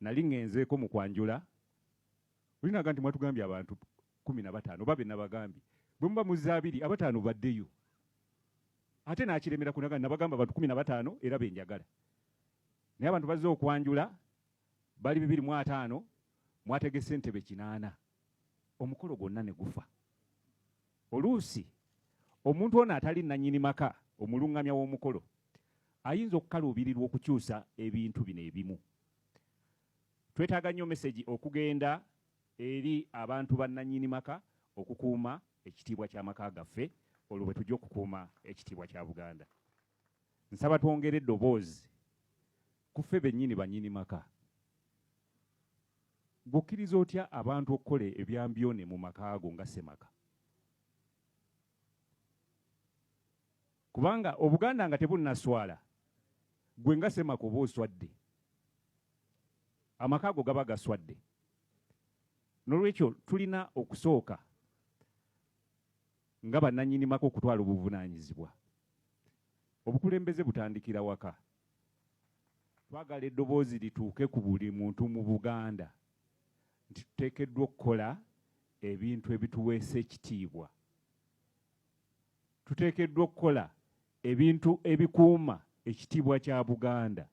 nali ngenzeeko mu kwanjula olinaga nti mwatugambye abantu 15 babe nabagambye bwe muba muzza 2 5 baddeyo ate nakiremera kunaga nabagamba abantu 15 era benjagala naye abantu bazze okwanjula bali 205 mwategese entebe 8 omukolo gwonna ne gufa oluusi omuntu ono atali nannyini maka omulungamya w'omukolo ayinza okukaluubirirwa okukyusa ebintu bino ebimu. Twetaaga nnyo meseji okugenda eri abantu bannannyini maka okukuuma ekitiibwa ky'amaka gaffe olwo bwe tujja okukuuma ekitiibwa kya Buganda. Nsaba twongere eddoboozi ku ffe bennyini bannyini maka. Gwokkiriza otya abantu okukola ebyambyone mu maka ago nga Ssemaka? Kubanga Obuganda nga tebunnaswala gwe nga Ssemaka oba oswadde amaka ago gaba gaswadde. N'olwekyo tulina okusooka nga bannannyini maka okutwala obuvunaanyizibwa. Obukulembeze butandikira waka. Twagala eddoboozi lituuke ku buli muntu mu Buganda nti tuteekeddwa okukola ebintu ebituweesa ekitiibwa. Tuteekeddwa okukola ebintu ebikuuma ekitiibwa kya Buganda.